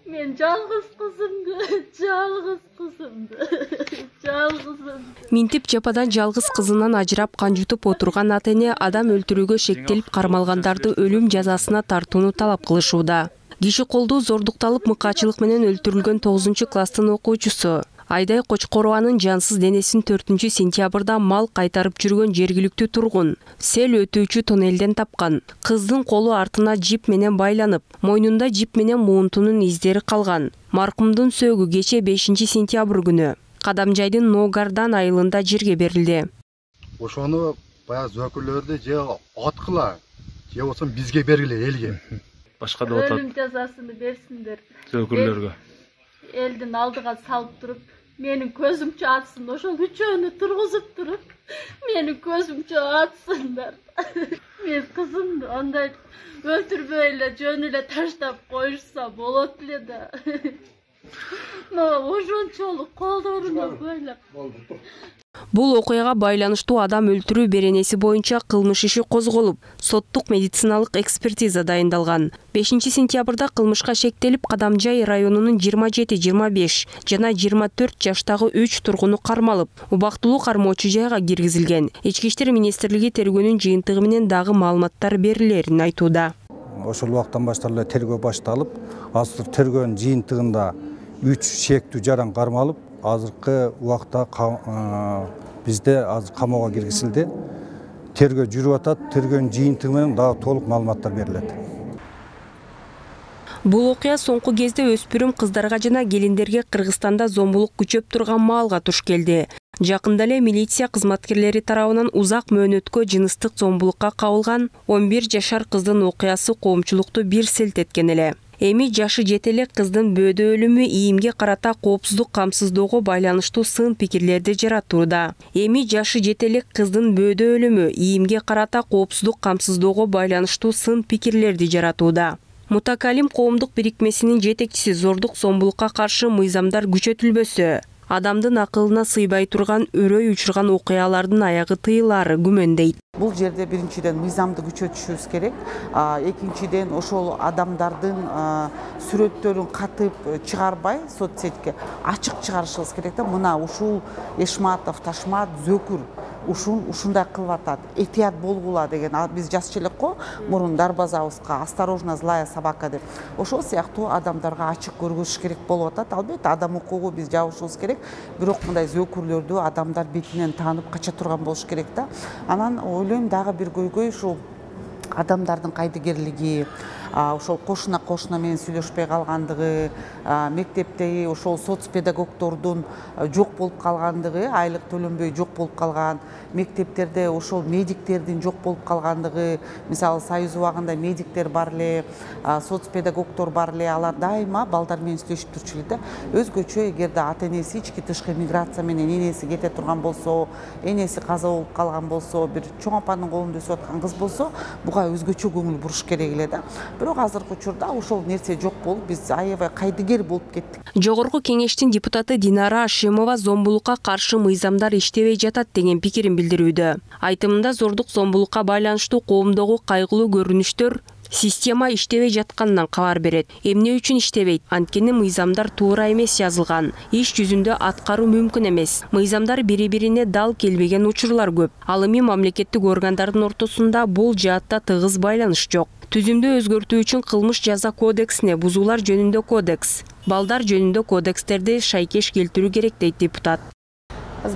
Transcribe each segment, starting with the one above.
Men жалгыз кызымды. Минтип жападан жалгыз кызынан ажырап канжутуп отурган ата-эне адам өлтүрүүгө шектелип кармалгандарды өлүм жазасына тартууну талап кылышууда. Киши колдуу зордукталып мыкаачылык менен өлтүрүлгөн 9-класстын окуучусу Айдай Кочкорованын жансыз денесин 4-сентябрда мал кайтарып жүргөн жергиликтүү тургун сел өтүүчү тоннелден тапкан. Кыздын колу артына жип менен байланып, мойнунда жип менен муунтунун издери калган. Маркумдун сөөгү кече 5-сентябрь күнү Кадамжайдын Ногардан айылында жерге берилди. Ошону баягы зөкүрлөрдү же аткыла, же болсо бизге бергиле, элге. Башка да отат. Өлүм жазасını берсиндер. Зөкүрлөргө. Элдин алдыга салып туруп, менин көзүмчө атсын, ошол үчөөнү тургузуп туруп, менин көзүмчө атсындар. Мен кызымды андай өлтүрбөй эле жөн эле таштап коюшса болот эле да. Ошончолук колдоруна бойлоп. Бул окуяга байланыштуу адам өлтүрүү беренеси боюнча кылмыш иши козголуп, соттук медициналык экспертиза дайындалган. 5-сентябрда кылмышка шектелип Кадамжай районунун 27, 25 жана 24 жаштагы 3 тургуну кармалып, убактылуу кармоочу жайга киргизилген. Ички иштер министрлиги тергөөнүн жыйынтыгы менен дагы маалыматтар берилерин айтууда. Ошол убактан баштап эле тергөө башталып, азыр тергөөнүн жыйынтыгында 3 шектүү жаран кармалып, азыркы убакта бизде азыр камоого киргизилди. Тергөө жүрүп атат, тергөөнүн жыйынтыгы менен дагы толук маалыматтар берилет. Бул окуя соңку кезде өспүрүм кыздарга жана келиндерге Кыргызстанда зомбулук күчөп турган маалга туш келди. Жакында эле милиция кызматкерлери тарабынан узак мөөнөткө жыныстык зомбулукка кабылган 11 жашар кыздын окуясы коомчулукту бир селт эткен эле. Эми жашы жете элек кыздын бөөдө өлүмү ийимге карата коопсуздук камсыздоого байланыштуу сын пикирлерди жаратууда. Мутакалим коомдук бирикмесинин жетекчиси зордук зомбулукка каршы мыйзамдар күчөтүлбөсө, адамдын акылына сыйбай турган өрөй учурган окуялардын аягы тыйылары күмөндөйт. Бул жерде биринчиден мыйзамды күчөтүшүбүз керек. Экинчиден ошол адамдардын сүрөттөрүн катып чыгарбай соцсетке ачык чыгарышыбыз керек да. Мына ушул Эшматов, Ташмат, Зөкүр ушундай кылып атат. Этият болгула деген биз жазчу элек го мурун дарбазабызга осторожно злая собака деп. Ошол сыяктуу адамдарга ачык көргөзүш керек болуп атат. Албетте адам укугу биз жабышыбыз керек. Бирок мындай зөкүрлөрдү адамдар бетинен таанып кача турган болуш керек да. Анан ойлойм дагы бир көйгөй ушул адамдардын кайдыгерлиги, ошол кошуна менен сүйлөшпөй калгандыгы, мектептеги ошол соцпедагогдордун жок болуп калгандыгы, айлык төлөнбөй жок болуп калган, мектептерде ошол медиктердин жок болуп калгандыгы, мисалы Союз убагында медиктер бар эле, соцпедагогдор бар эле, алар дайыма балдар менен сүйлөшүп турчу эле да. Өзгөчө эгерде ата-энеси ички тышкы миграция менен энеси кете турган болсо, энеси каза болуп калган болсо, бир чоң апанын колунда өсүп аткан кыз болсо, буга өзгөчө көңүл буруш керек эле да. Бирок азыркы учурда ошол нерсе жок болуп, биз аябай кайдыгер болуп кеттик. Жогорку кеңештин депутаты Динара Ашимова зомбулукка каршы мыйзамдар иштебей жатат деген пикирин билдирүүдө. Айтымында зордук зомбулукка байланыштуу коомдогу кайгылуу көрүнүштөр система иштебей жатканынан кабар берет. Эмне үчүн иштебейт? Анткени мыйзамдар туура эмес жазылган. Иш жүзүндө аткаруу мүмкүн эмес. Мыйзамдар бири-бирине дал келбеген учурлар көп. Ал эми мамлекеттик органдардын ортосунда бул жаатта тыгыз байланыш жок. Түзүмдү өзгөртүү үчүн кылмыш жаза кодексине, бузуулар жөнүндө кодекс, балдар жөнүндө кодекстерди шайкеш келтирүү керек дейт депутат.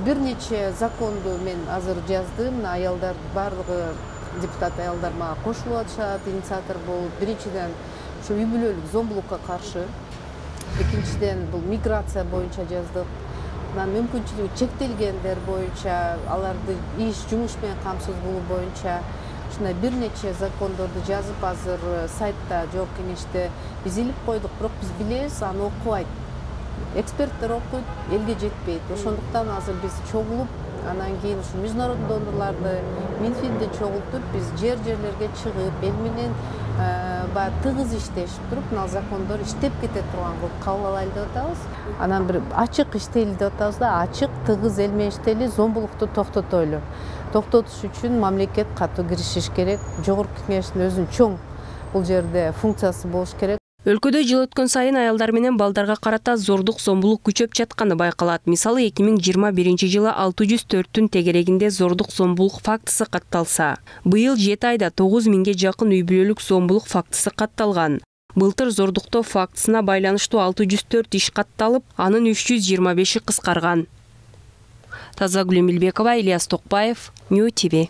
Бир нече законду мен азыр жаздым, аялдар барлыгы депутат аялдар мага кошулуп атышат, инициатор болуп. Биринчиден ушу үй бүлөлүк зомбулукка каршы, экинчиден бул миграция боюнча жаздык. Анан мүмкүнчүлүгү чектелгендер боюнча, аларды жумуш менен камсыз болуу боюнча ушундай бир нече закондорду жазып азыр сайтта жооп кеңеште биз илип койдук, бирок биз билебиз, аны окубайт. Эксперттер окуйт, элге жетпейт. Ошондуктан азыр биз чогулуп, анан кийин ушу международдук донорлорду, Минфинди чогултуп, биз жерлерге чыгып, эл менен тыгыз иштешип туруп, мына закондор иштеп кете турган кылып кабыл алайлы деп атабыз. Анан бир ачык иштейли деп атабыз да, ачык, тыгыз эл менен иштейли, зомбулукту токтотойлу. Токтотуш үчүн мамлекет катуу киришиш керек. Жогорку кеңештин өзүнүн чоң бул жерде функциясы болуш керек. Өлкөдө жыл өткөн сайын аялдар менен балдарга карата зордук зомбулук күчөп жатканы байкалат. Мисалы 2021 жылы 604-түн тегерегинде зордук зомбулук фактысы катталса, быйыл 7 айда 9000ге жакын үй бүлөлүк зомбулук фактысы катталган. Былтыр зордуктоо фактысына байланыштуу 604 иш катталып, анын 325-и кыскарган. Тазагүл Эмилбекова, Ильяс Токпаев, Нью ТВ.